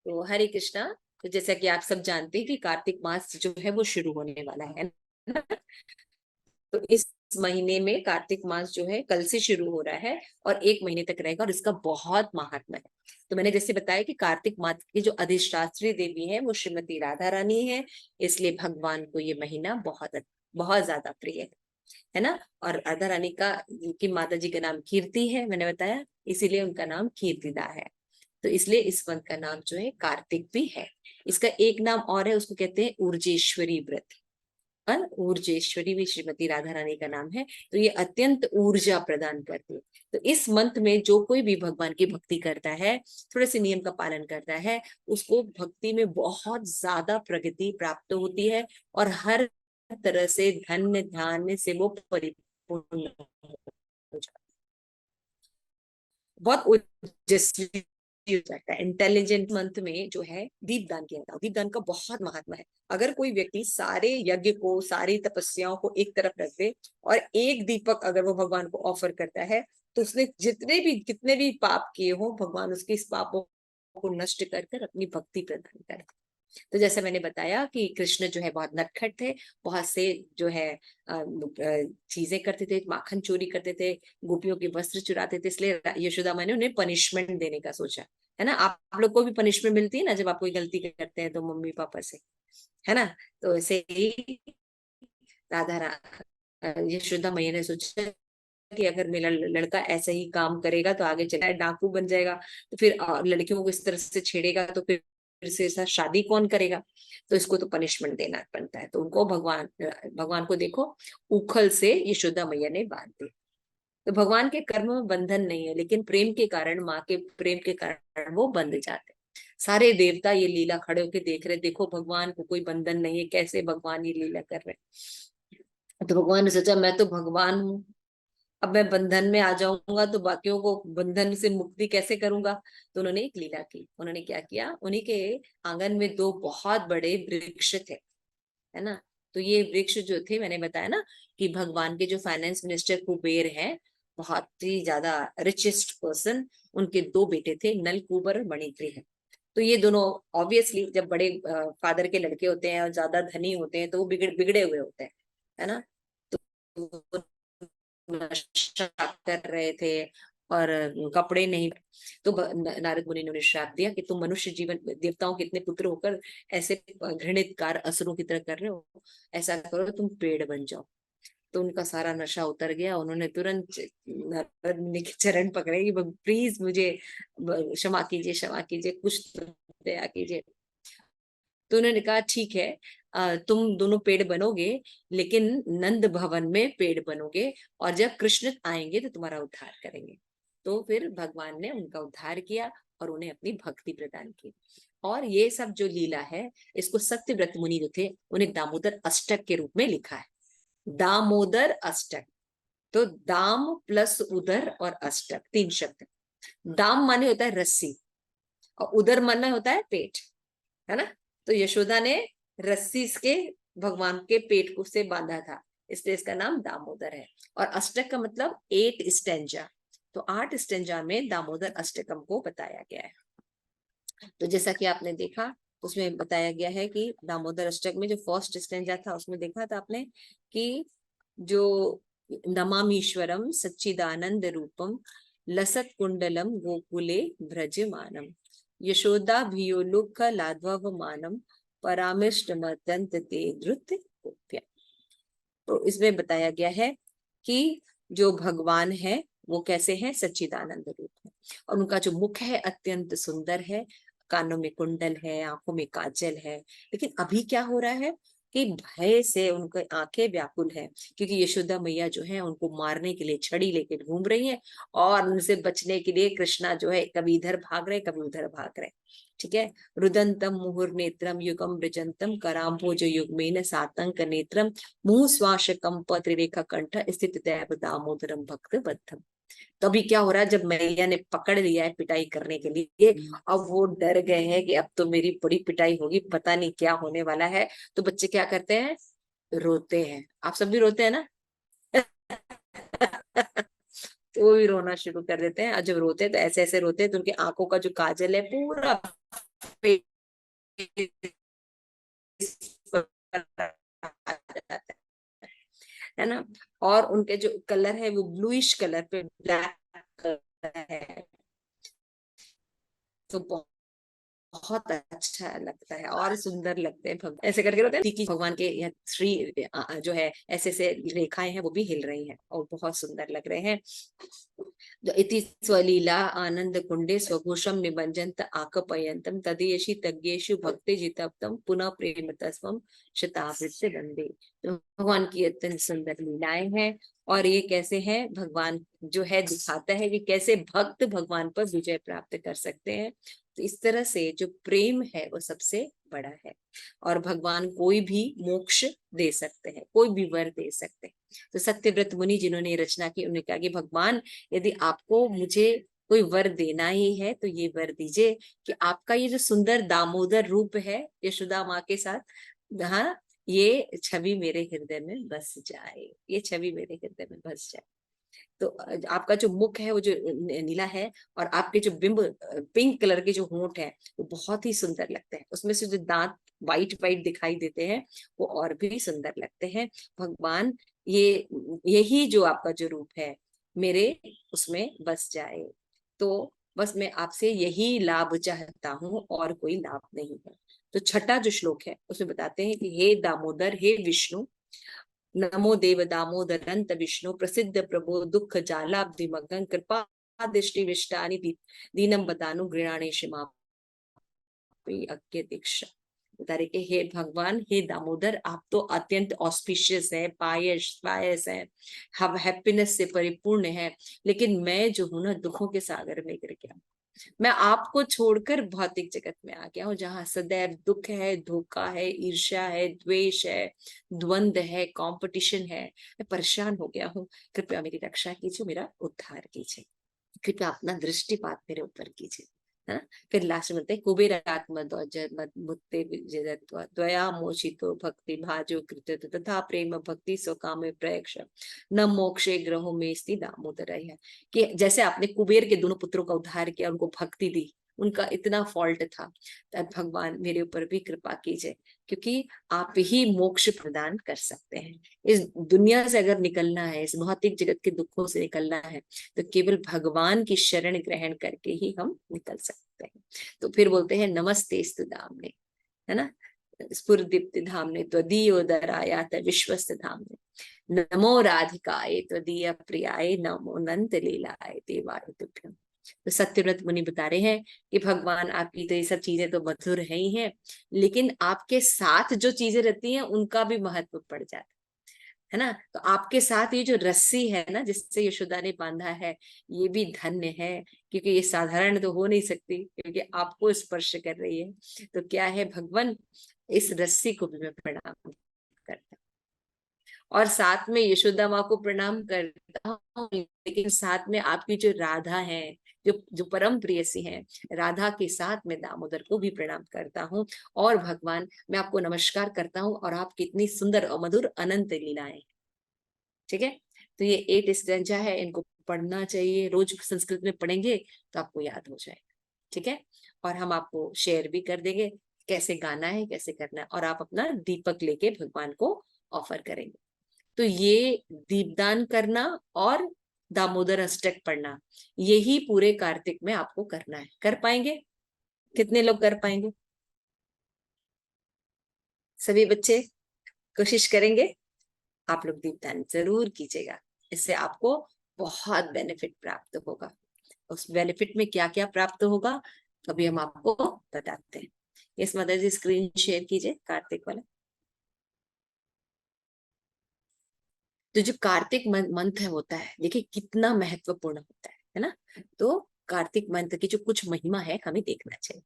तो हरे कृष्णा। तो जैसा कि आप सब जानते हैं कि कार्तिक मास जो है वो शुरू होने वाला है ना। तो इस महीने में कार्तिक मास जो है कल से शुरू हो रहा है और एक महीने तक रहेगा और इसका बहुत महात्मा है। तो मैंने जैसे बताया कि कार्तिक मास की जो अधिष्ठात्री देवी है वो श्रीमती राधा रानी है, इसलिए भगवान को ये महीना बहुत बहुत ज्यादा प्रिय है ना। और राधा रानी का की माता जी का नाम कीर्ति है, मैंने बताया, इसीलिए उनका नाम कीर्तिदा है। तो इसलिए इस व्रत का नाम जो है कार्तिक भी है। इसका एक नाम और है, उसको कहते हैं ऊर्जेश्वरी व्रत। और ऊर्जेश्वरी भी श्रीमती राधा रानी का नाम है। तो ये अत्यंत ऊर्जा प्रदान करती है। तो इस मंथ में जो कोई भी भगवान की भक्ति करता है, थोड़े से नियम का पालन करता है, उसको भक्ति में बहुत ज्यादा प्रगति प्राप्त होती है और हर तरह से धन्य ध्यान से वो परिपूर्ण हो जाता है। बहुत ओजस्वी हो जाता है। इंटेलिजेंट मंथ में जो है दीपदान किया जाता है। दीपदान का बहुत महात्मा है। अगर कोई व्यक्ति सारे यज्ञ को, सारी तपस्याओं को एक तरफ रख दे और एक दीपक अगर वो भगवान को ऑफर करता है, तो उसने जितने भी कितने भी पाप किए हो, भगवान उसके इस पापों को नष्ट कर कर अपनी भक्ति प्रदान करते। तो जैसे मैंने बताया कि कृष्ण जो है बहुत नटखट थे, बहुत से जो है चीजें करते थे, माखन चोरी करते थे, गोपियों के वस्त्र चुराते थे, इसलिए यशोदा माँ ने उन्हें पनिशमेंट देने का सोचा। है ना, आप लोग को भी पनिशमेंट मिलती है ना जब आप कोई गलती करते हैं तो मम्मी पापा से, है ना। तो ऐसे ही यशोदा मैया ने सोचा कि अगर मेरा लड़का ऐसा ही काम करेगा तो आगे चला डाकू बन जाएगा, तो फिर लड़कियों को इस तरह से छेड़ेगा तो फिर से ऐसा शादी कौन करेगा। तो इसको तो पनिशमेंट देना बनता है। तो उनको भगवान भगवान को देखो, उखल से यशोदा मैया ने बांध दी। तो भगवान के कर्म में बंधन नहीं है, लेकिन प्रेम के कारण, माँ के प्रेम के कारण वो बंध जाते हैं। सारे देवता ये लीला खड़े होके देख रहे, देखो भगवान को कोई बंधन नहीं है, कैसे भगवान ये लीला कर रहे हैं। तो भगवान ने सोचा मैं तो भगवान हूँ, अब मैं बंधन में आ जाऊंगा तो बाकियों को बंधन से मुक्ति कैसे करूंगा। तो उन्होंने एक लीला की। उन्होंने क्या किया, उन्हीं के आंगन में दो बहुत बड़े वृक्ष थे, है ना। तो ये वृक्ष जो थे, मैंने बताया ना कि भगवान के जो फाइनेंस मिनिस्टर कुबेर हैं, बहुत ही ज्यादा रिचेस्ट पर्सन, उनके दो बेटे थे, नलकूबर और मणिग्रीव। तो ये दोनों ऑब्वियसली जब बड़े फादर के लड़के होते हैं और ज्यादा धनी होते हैं तो वो बिगड़े हुए होते हैं, है ना। तो नशा कर रहे थे और कपड़े नहीं। तो नारद मुनि ने उन्हें श्राप दिया कि तुम मनुष्य जीवन, देवताओं के इतने पुत्र होकर ऐसे घृणित कार्य असुरों की तरह कर रहे हो, ऐसा करो तुम पेड़ बन जाओ। तो उनका सारा नशा उतर गया। उन्होंने तुरंत नारद मुनि के चरण पकड़े कि प्लीज मुझे क्षमा कीजिए, क्षमा कीजिए, कुछ तो दया कीजिए। तो उन्होंने कहा ठीक है, तुम दोनों पेड़ बनोगे, लेकिन नंद भवन में पेड़ बनोगे, और जब कृष्ण आएंगे तो तुम्हारा उद्धार करेंगे। तो फिर भगवान ने उनका उद्धार किया और उन्हें अपनी भक्ति प्रदान की। और ये सब जो लीला है, इसको सत्यव्रत मुनि जो थे उन्हें दामोदर अष्टक के रूप में लिखा है। दामोदर अष्टक। तो दाम प्लस उदर और अष्टक, तीन शब्द। दाम माने होता है रस्सी और उदर माने होता है पेट, है ना। तो यशोदा ने रस्सी के भगवान के पेट को से बांधा था, इसलिए इसका नाम दामोदर है। और अष्टक का मतलब 8 स्टेंजा। तो 8 स्टेंजा में दामोदर अष्टकम को बताया गया है। तो जैसा कि आपने देखा, उसमें बताया गया है कि दामोदर अष्टक में जो फर्स्ट स्टेंजा था उसमें देखा था आपने कि जो नमामीश्वरम सच्चिदानंद रूपम लसत कुंडलम गोकुले व्रजमानम यशोदा भियोलुक लाध्वमानम परामिष्ट मदंत ते धृत गोप्य। तो इसमें बताया गया है कि जो भगवान है वो कैसे है, सच्चिदानंद रूप है, और उनका जो मुख है अत्यंत सुंदर है, कानों में कुंडल है, आंखों में काजल है। लेकिन अभी क्या हो रहा है कि भय से उनकी आंखें व्याकुल है, क्योंकि यशोदा मैया जो है उनको मारने के लिए छड़ी लेके घूम रही है, और उनसे बचने के लिए कृष्णा जो है कभी इधर भाग रहे कभी उधर भाग रहे। ठीक है। रुदंतम मुहुर्नेत्रम युगम ब्रजंतम कराम्भोज युग्मेन सातंक नेत्रम मुंह श्वास कंप त्रिरेखा कंठ स्थित दैव दामोदरम भक्त बद्धम। तो अभी क्या हो रहा है, जब मैया ने पकड़ लिया है पिटाई करने के लिए, अब वो डर गए हैं कि अब तो मेरी बड़ी पिटाई होगी, पता नहीं क्या होने वाला है। तो बच्चे क्या करते हैं, रोते हैं। आप सब भी रोते हैं ना। तो वो भी रोना शुरू कर देते हैं, और जब रोते हैं तो ऐसे ऐसे रोते हैं तो उनकी आंखों का जो काजल है पूरा है ना। और उनके जो कलर है वो ब्लूइश कलर पे ब्लैक कलर है, तो बहुत अच्छा लगता है और सुंदर लगते हैं। भगवान ऐसे करके होते हैं कि भगवान के यहाँ श्री जो है ऐसे ऐसे रेखाएं हैं वो भी हिल रही हैं और बहुत सुंदर लग रहे हैं। जो इति स्वलीला आनंद कुंडे स्वघोषम निबंजंत आकपयंतम तदीयशी तज्ञेषु भक्ति जितप्तम पुनः प्रेम तस्वम शतावृत्ति बंदे। तो भगवान की अत्यंत सुंदर लीलाएं हैं और ये कैसे है, भगवान जो है दिखाता है कि कैसे भक्त भगवान पर विजय प्राप्त कर सकते हैं। तो इस तरह से जो प्रेम है वो सबसे बड़ा है और भगवान कोई भी मोक्ष दे सकते हैं, कोई भी वर दे सकते हैं। तो सत्यव्रत मुनि जिन्होंने रचना की उन्होंने कहा कि भगवान यदि आपको मुझे कोई वर देना ही है तो ये वर दीजिए कि आपका ये जो सुंदर दामोदर रूप है यशोदा माँ के साथ, हाँ, ये छवि मेरे हृदय में बस जाए, ये छवि मेरे हृदय में बस जाए। तो आपका जो मुख है वो जो नीला है और आपके जो बिंब पिंक कलर के जो होंठ है वो बहुत ही सुंदर लगते हैं, उसमें से जो दांत वाइट वाइट दिखाई देते हैं वो और भी सुंदर लगते हैं। भगवान ये यही जो आपका जो रूप है मेरे उसमें बस जाए, तो बस मैं आपसे यही लाभ चाहता हूँ और कोई लाभ नहीं है। तो छठा जो श्लोक है उसमें बताते हैं कि हे दामोदर, हे विष्णु, नमो देव दामोदरंत विष्णु प्रसिद्ध प्रभो दुख जालाब्धिमग्न कृपा दृष्टि विष्टानि दीनम बदानु गृणाणे अज्ञ दीक्षा। बता रहे कि हे भगवान, हे दामोदर, आप तो अत्यंत ऑस्पिशियस है, पायस पायस है, हम हैप्पीनेस से परिपूर्ण है, लेकिन मैं जो हूं ना दुखों के सागर में गिर गया। मैं आपको छोड़कर भौतिक जगत में आ गया हूँ जहाँ सदैव दुख है, धोखा है, ईर्ष्या है, द्वेष है, द्वंद है, कंपटीशन है। मैं परेशान हो गया हूँ, कृपया मेरी रक्षा कीजिए, मेरा उद्धार कीजिए, कृपया अपना दृष्टिपात मेरे ऊपर कीजिए। है ना। फिर लास्ट में बोलते हैं कुबेरात्म मुत्ते द्वया मोचितो भक्ति भाजो कृत तथा प्रेम भक्ति स्वकाम प्रयक्ष न मोक्षे ग्रहो में स्थित दामोदर है। कि जैसे आपने कुबेर के दोनों पुत्रों का उद्धार किया, उनको भक्ति दी, उनका इतना फॉल्ट था, तब भगवान मेरे ऊपर भी कृपा कीजिए, क्योंकि आप ही मोक्ष प्रदान कर सकते हैं। इस दुनिया से अगर निकलना है, इस भौतिक जगत के दुखों से निकलना है, तो केवल भगवान की शरण ग्रहण करके ही हम निकल सकते हैं। तो फिर बोलते हैं नमस्तेस्तु धामने, है ना, स्फुरदीप्ति धामने त्वदीयोदरायात विश्वस्त धामने नमो राधिकाय त्वदीय प्रियाय नमो नंद लीलाय देवाय तुभ्यम। तो सत्यव्रत मुनि बता रहे हैं कि भगवान आपकी तो ये सब चीजें तो मधुर है ही है, लेकिन आपके साथ जो चीजें रहती हैं उनका भी महत्व पड़ जाता है ना। तो आपके साथ ये जो रस्सी है ना जिससे यशोदा ने बांधा है, ये भी धन्य है, क्योंकि ये साधारण तो हो नहीं सकती, क्योंकि आपको स्पर्श कर रही है। तो क्या है भगवान, इस रस्सी को भी मैं प्रणाम करता हूँ और साथ में यशोदा माँ को प्रणाम करता हूँ, लेकिन साथ में आपकी जो राधा है, जो जो परम प्रेयसी है, राधा के साथ में दामोदर को भी प्रणाम करता हूँ। और भगवान मैं आपको नमस्कार करता हूँ और आप कितनी सुंदर और मधुर अनंत लीलाएं। ठीक है। तो ये 8 स्टेंजा है, इनको पढ़ना चाहिए, रोज संस्कृत में पढ़ेंगे तो आपको याद हो जाएगा। ठीक है। और हम आपको शेयर भी कर देंगे कैसे गाना है, कैसे करना है, और आप अपना दीपक लेके भगवान को ऑफर करेंगे। तो ये दीपदान करना और दामोदर अष्टक पढ़ना, यही पूरे कार्तिक में आपको करना है। कर पाएंगे? कितने लोग कर पाएंगे? सभी बच्चे कोशिश करेंगे? आप लोग दीपदान जरूर कीजिएगा, इससे आपको बहुत बेनिफिट प्राप्त होगा। उस बेनिफिट में क्या क्या प्राप्त होगा अभी हम आपको बताते हैं। यस मदर जी, स्क्रीन शेयर कीजिए कार्तिक वाला। तो जो कार्तिक मंथ होता है, देखिए कितना महत्वपूर्ण होता है ना। तो कार्तिक मंथ की जो कुछ महिमा है हमें देखना चाहिए।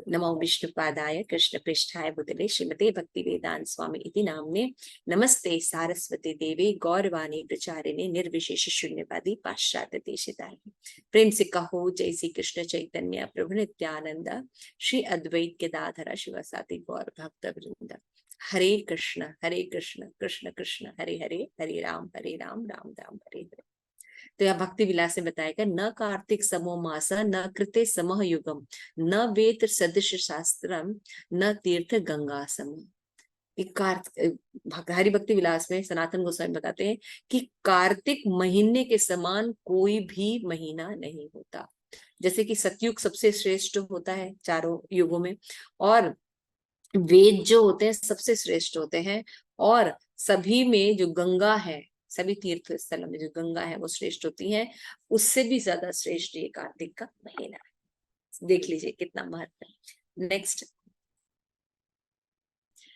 नमो विष्णुपादाय कृष्ण पृष्ठाय भूतले श्रीमते भक्ति वेदांत स्वामी इति नामने नमस्ते सारस्वती देवी गौरवाणी प्रचारिणे निर्विशेष शून्यवादी पाश्चात्य देशितारिणे। प्रेम से कहो जय श्री कृष्ण चैतन्य प्रभु नित्यानंद श्री अद्वैत गदाधर शिवासादि गौर भक्त वृंद। हरे कृष्ण कृष्ण कृष्ण हरे हरे, हरे राम राम राम हरे हरे। तो यह भक्ति विलास में बताएगा, न कार्तिक समो मास न कृते समः युगम न वेद सदृश शास्त्रम न तीर्थ गंगा सम। हरि भक्ति विलास में सनातन गोस्वामी बताते हैं कि कार्तिक महीने के समान कोई भी महीना नहीं होता। जैसे कि सतयुग सबसे श्रेष्ठ होता है चारों युगों में, और वेद जो होते हैं सबसे श्रेष्ठ होते हैं, और सभी में जो गंगा है, सभी तीर्थ स्थलों में जो गंगा है वो श्रेष्ठ होती है, उससे भी ज्यादा श्रेष्ठ ये कार्तिक का महीना है। देख लीजिए कितना महत्व है। नेक्स्ट,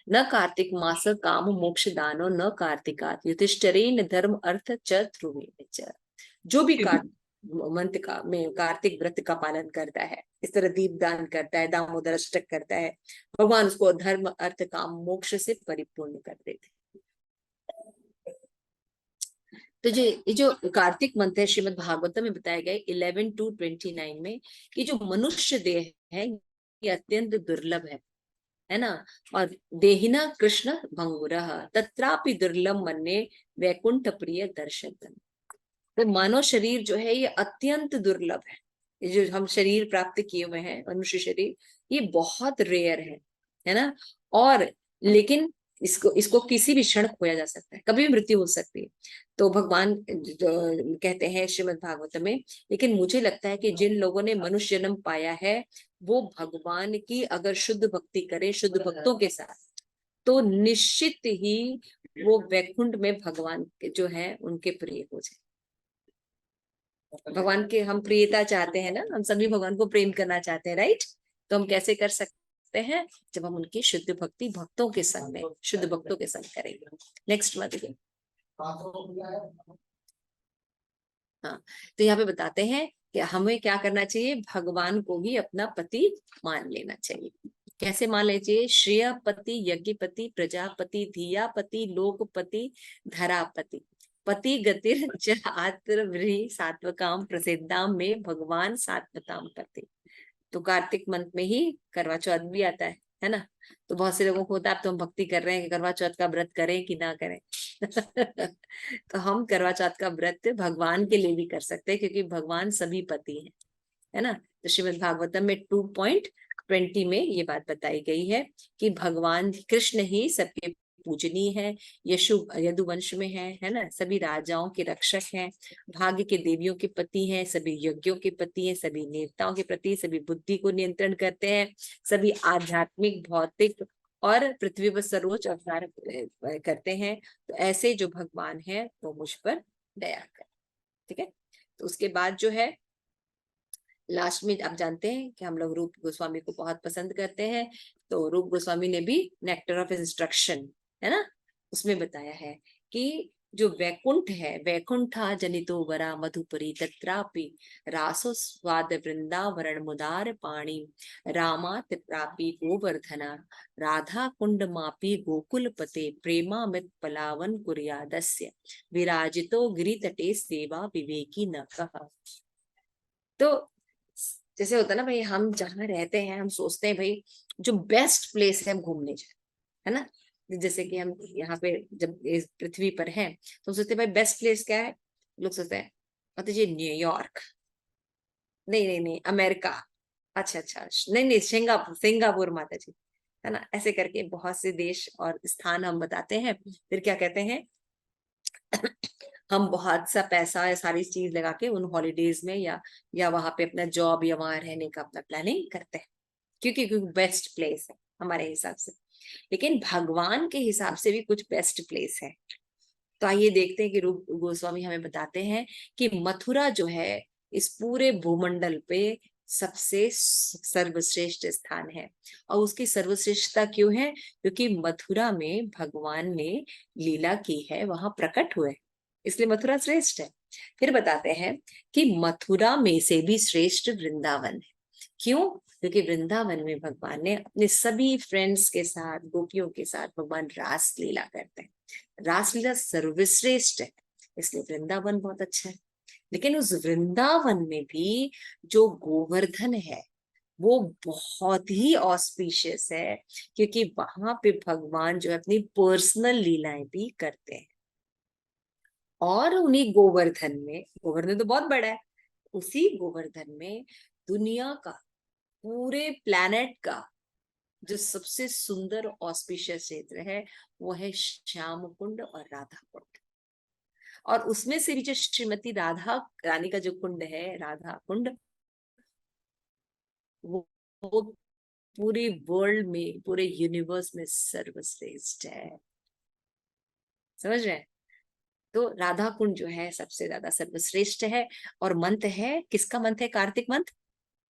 न कार्तिक मास काम मोक्ष दानो न कार्तिकात युधिष्ठिरेन धर्म अर्थ च ध्रुवे च। जो भी मंथ का में कार्तिक व्रत का पालन करता है, इस तरह दीपदान करता है, दामोदर अष्टक करता है, भगवान उसको धर्म अर्थ काम मोक्ष से परिपूर्ण कर देते। तो ये जो कार्तिक मंथ है श्रीमद् भागवतम में बताया गया 11 to 29 में कि जो मनुष्य देह है ये अत्यंत दुर्लभ है ना। और देहिना कृष्ण भंगुरः तत्रापि दुर्लभ मन्ये वैकुंठ प्रिय दर्शन। तो मानव शरीर जो है ये अत्यंत दुर्लभ है। ये जो हम शरीर प्राप्त किए हुए हैं मनुष्य शरीर, ये बहुत रेयर है ना। और लेकिन इसको इसको किसी भी क्षण खोया जा सकता है, कभी भी मृत्यु हो सकती है। तो भगवान कहते हैं श्रीमद् भागवत में, लेकिन मुझे लगता है कि जिन लोगों ने मनुष्य जन्म पाया है वो भगवान की अगर शुद्ध भक्ति करें शुद्ध भक्तों के साथ, तो निश्चित ही वो वैकुंठ में भगवान के जो है उनके प्रिय हो जाए। भगवान के हम प्रियता चाहते हैं ना, हम सभी भगवान को प्रेम करना चाहते हैं, राइट। तो हम कैसे कर सकते हैं, जब हम उनकी शुद्ध भक्ति भक्तों के संग में शुद्ध भक्तों के संग करेंगे। नेक्स्ट मत देखिए। हाँ, तो यहाँ पे बताते हैं कि हमें क्या करना चाहिए, भगवान को ही अपना पति मान लेना चाहिए। कैसे मान लेना चाहिए, श्रेयपति यज्ञपति प्रजापति धियापति लोकपति धरापति पति गतिर च आत्र सात्वकाम प्रसिद्धाम में भगवान सात्वताम पति। तो कार्तिक मंथ में ही करवा चौथ भी आता है ना। तो बहुत से लोगों को होता है अब तो हम भक्ति कर रहे हैं कि करवा चौथ का व्रत करें कि ना करें। तो हम करवा चौथ का व्रत भगवान के लिए भी कर सकते हैं, क्योंकि भगवान सभी पति हैं, है ना। तो श्रीमद् भागवतम में 2.20 में ये बात बताई गई है कि भगवान कृष्ण ही सबके पूजनीय है, यदुवंश में है ना, सभी राजाओं के रक्षक हैं, भाग्य के देवियों के पति हैं, सभी यज्ञों के पति हैं, सभी नेताओं के प्रति, सभी बुद्धि को नियंत्रण करते हैं, सभी आध्यात्मिक भौतिक और पृथ्वी पर सर्वोच्च अवतार करते हैं। तो ऐसे जो भगवान है वो मुझ पर दया कर, ठीक है। तो उसके बाद जो है लास्ट में आप जानते हैं कि हम लोग रूप गोस्वामी को बहुत पसंद करते हैं। तो रूप गोस्वामी ने भी नेक्टर ऑफ इंस्ट्रक्शन, है ना, उसमें बताया है कि जो वैकुंठ है, वैकुंठा जनितो वरा मधुपुरी तत्रापि रासो स्वाद वृंदावरण मुदार पाणी रामात प्रापी गोवर्धना राधा कुंड मापी गोकुल पते प्रेमामित पलावन कुर्यादस्य विराजितो गिरि तटे सेवा विवेकी न कहा। तो जैसे होता है ना भाई, हम जहाँ रहते हैं हम सोचते हैं भाई जो बेस्ट प्लेस है हम घूमने जाए, है ना। जैसे कि हम यहाँ पे जब इस पृथ्वी पर हैं तो सोचते हैं भाई बेस्ट प्लेस क्या है, लोग सोचते हैं मतलब जी न्यूयॉर्क, नहीं नहीं नहीं अमेरिका, अच्छा अच्छा नहीं नहीं सिंगापुर, सिंगापुर माता जी, है ना। ऐसे करके बहुत से देश और स्थान हम बताते हैं, फिर क्या कहते हैं हम बहुत सा पैसा या सारी चीज लगा के उन हॉलीडेज में या वहां पे अपना जॉब या वहां रहने का अपना प्लानिंग करते हैं, क्योंकि बेस्ट प्लेस है हमारे हिसाब से। लेकिन भगवान के हिसाब से भी कुछ बेस्ट प्लेस है। तो आइए देखते हैं कि रूप गोस्वामी हमें बताते हैं कि मथुरा जो है इस पूरे भूमंडल पे सबसे सर्वश्रेष्ठ स्थान है। और उसकी सर्वश्रेष्ठता क्यों है, क्योंकि मथुरा में भगवान ने लीला की है, वहां प्रकट हुए, इसलिए मथुरा श्रेष्ठ है। फिर बताते हैं कि मथुरा में से भी श्रेष्ठ वृंदावन है। क्यों, क्योंकि वृंदावन में भगवान ने अपने सभी फ्रेंड्स के साथ गोपियों के साथ भगवान रास लीला करते हैं, रासलीला सर्वश्रेष्ठ है, इसलिए वृंदावन बहुत अच्छा है। लेकिन उस वृंदावन में भी जो गोवर्धन है वो बहुत ही ऑस्पिशियस है, क्योंकि वहां पे भगवान जो है अपनी पर्सनल लीलाएं भी करते हैं। और उन्हीं गोवर्धन में, गोवर्धन तो बहुत बड़ा है, उसी गोवर्धन में दुनिया का, पूरे प्लैनेट का जो सबसे सुंदर ऑस्पिशियस क्षेत्र है वो है श्याम कुंड और राधा कुंड। और उसमें से भी जो श्रीमती राधा रानी का जो कुंड है, राधा कुंड, वो पूरे वर्ल्ड में, पूरे यूनिवर्स में सर्वश्रेष्ठ है। समझ रहे हैं? तो राधा कुंड जो है सबसे ज्यादा सर्वश्रेष्ठ है। और मंत्र है, किसका मंत्र है? कार्तिक मंत्र।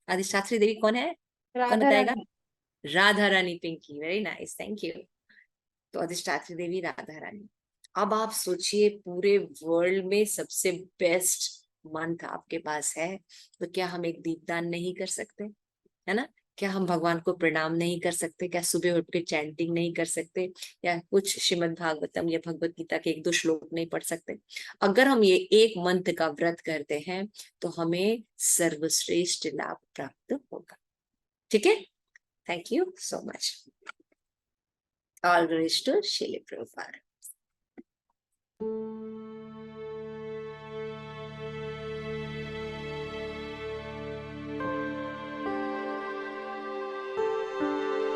अधिष्ठात्री देवी कौन है? कौन राधा बताएगा? Rani. Radha Rani. Pinky, very nice, thank you. तो अधिष्ठात्री देवी राधा रानी। अब आप सोचिए, पूरे वर्ल्ड में सबसे बेस्ट मंत्र आपके पास है, तो क्या हम एक दीपदान नहीं कर सकते? है ना? क्या हम भगवान को प्रणाम नहीं कर सकते? क्या सुबह उठ के चैंटिंग नहीं कर सकते? या कुछ श्रीमद् भागवतम या भगवत गीता के एक दो श्लोक नहीं पढ़ सकते? अगर हम ये एक मंत्र का व्रत करते हैं तो हमें सर्वश्रेष्ठ लाभ प्राप्त होगा। ठीक है? Thank you so much. All glories to Srila Prabhupada.